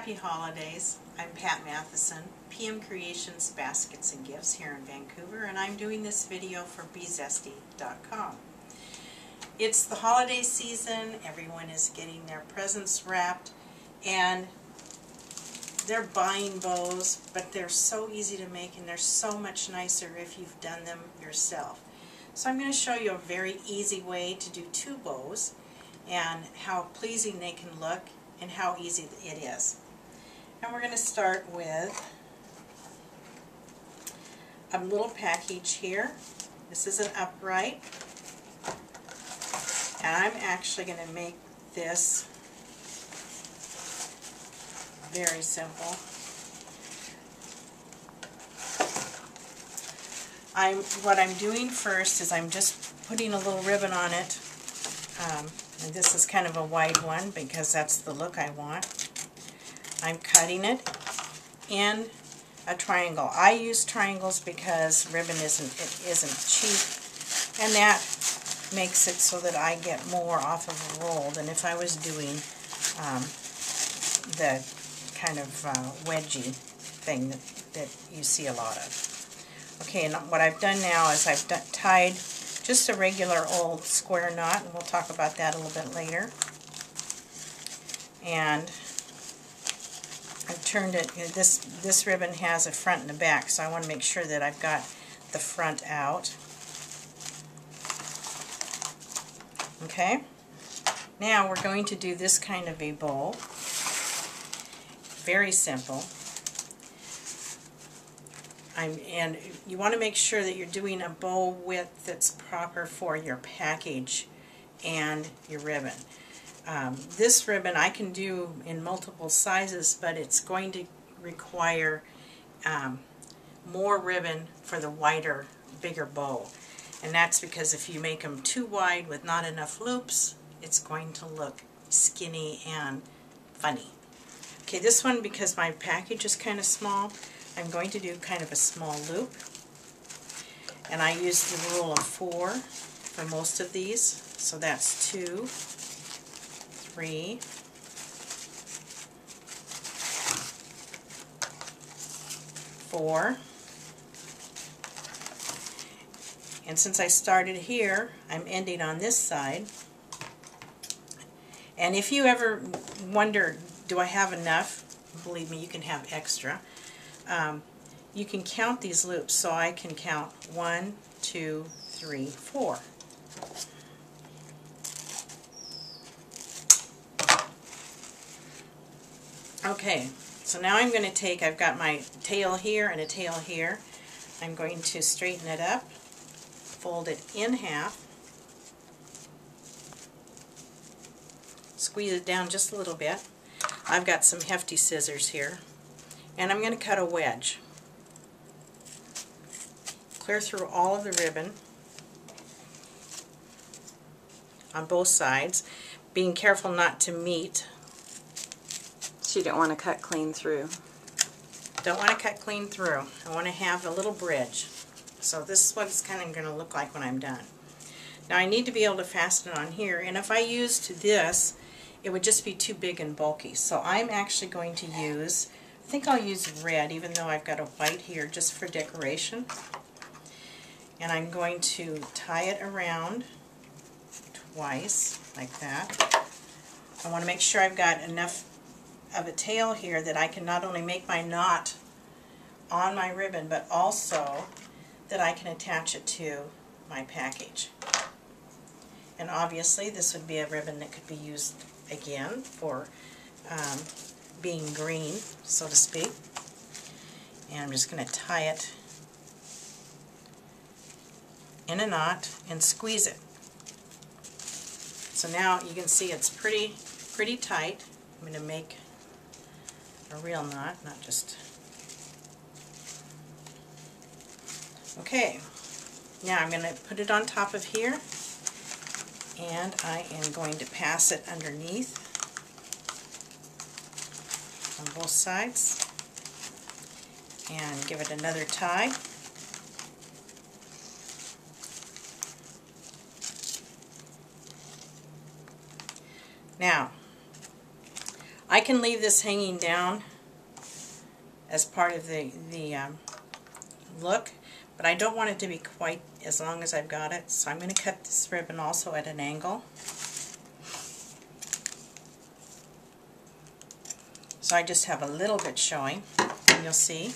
Happy holidays. I'm Pat Mathison, PMCreations Baskets and Gifts here in Vancouver, and I'm doing this video for BZesty.com. It's the holiday season, everyone is getting their presents wrapped, and they're buying bows, but they're so easy to make and they're so much nicer if you've done them yourself. So I'm going to show you a very easy way to do two bows and how pleasing they can look and how easy it is. And we're going to start with a little package here. This is an upright, and I'm actually going to make this very simple. What I'm doing first is I'm just putting a little ribbon on it. And this is kind of a wide one because that's the look I want. I'm cutting it in a triangle. I use triangles because ribbon isn't cheap, and that makes it so that I get more off of a roll than if I was doing the kind of wedgy thing that you see a lot of. Okay, and what I've done now is I've tied just a regular old square knot, and we'll talk about that a little bit later. And I've turned it, this ribbon has a front and a back, so I want to make sure that I've got the front out. Okay, now we're going to do this kind of a bow. Very simple. And you want to make sure that you're doing a bow width that's proper for your package and your ribbon. This ribbon I can do in multiple sizes, but it's going to require more ribbon for the wider, bigger bow. And that's because if you make them too wide with not enough loops, it's going to look skinny and funny. Okay, this one, because my package is kind of small, I'm going to do kind of a small loop, and I use the rule of 4 for most of these, so that's 2, 3, 4, and since I started here, I'm ending on this side. And if you ever wonder, do I have enough? Believe me, you can have extra. You can count these loops, so I can count 1, 2, 3, 4. Okay, so now I'm going to take, I've got my tail here and a tail here. I'm going to straighten it up, fold it in half, squeeze it down just a little bit. I've got some hefty scissors here, and I'm going to cut a wedge. Clear through all of the ribbon on both sides, being careful not to meet. So you don't want to cut clean through. Don't want to cut clean through. I want to have a little bridge. So this is what it's kind of going to look like when I'm done. Now I need to be able to fasten it on here, and if I used this, it would just be too big and bulky. So I'm actually going to use, I think I'll use red, even though I've got a white here just for decoration. And I'm going to tie it around twice, like that. I want to make sure I've got enough of a tail here that I can not only make my knot on my ribbon, but also that I can attach it to my package. And obviously this would be a ribbon that could be used again for being green, so to speak. And I'm just going to tie it in a knot and squeeze it. So now you can see it's pretty tight. I'm going to make a real knot, not just... Okay, now I'm going to put it on top of here, and I am going to pass it underneath on both sides and give it another tie. Now, I can leave this hanging down as part of the look, but I don't want it to be quite as long as I've got it, so I'm going to cut this ribbon also at an angle. So I just have a little bit showing, and you'll see.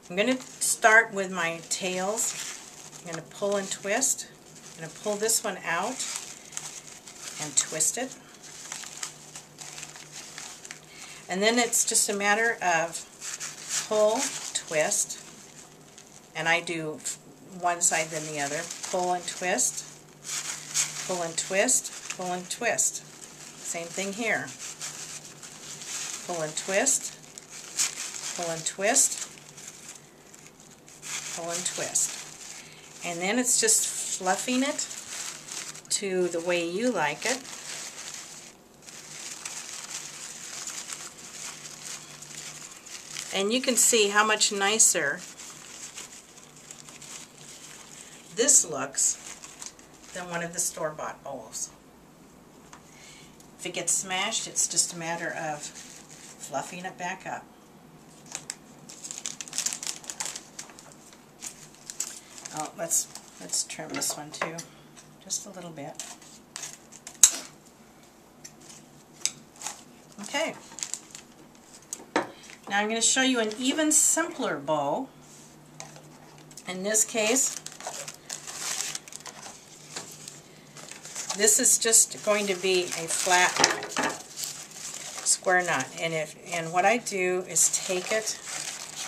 I'm going to start with my tails. I'm going to pull and twist. I'm going to pull this one out and twist it. And then it's just a matter of pull, twist, and I do one side then the other. Pull and twist, pull and twist, pull and twist. Same thing here. Pull and twist, pull and twist, pull and twist. And then it's just fluffing it to the way you like it. And you can see how much nicer this looks than one of the store-bought bowls. If it gets smashed, it's just a matter of fluffing it back up. Oh, let's trim this one too, just a little bit. Okay. Now I'm going to show you an even simpler bow. In this case, this is just going to be a flat square knot, and what I do is take it,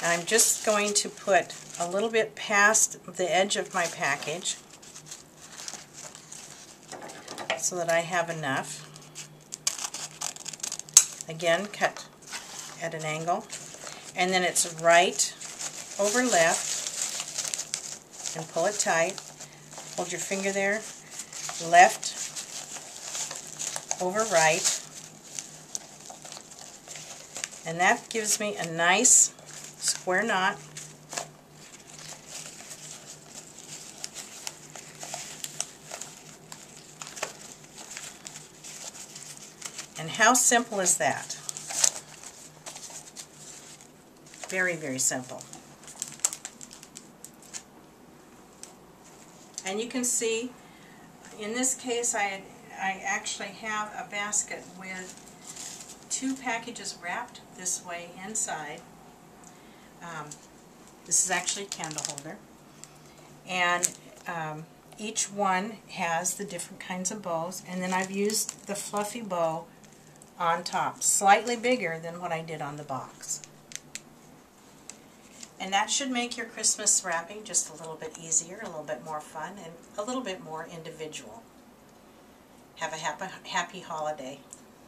and I'm just going to put a little bit past the edge of my package so that I have enough. Again, cut at an angle, and then it's right over left, and pull it tight. Hold your finger there, left over right, and that gives me a nice square knot. And how simple is that? Very, very simple. And you can see, in this case, I actually have a basket with 2 packages wrapped this way inside. This is actually a candle holder. And each one has the different kinds of bows. And then I've used the fluffy bow on top, slightly bigger than what I did on the box. And that should make your Christmas wrapping just a little bit easier, a little bit more fun, and a little bit more individual. Have a happy holiday.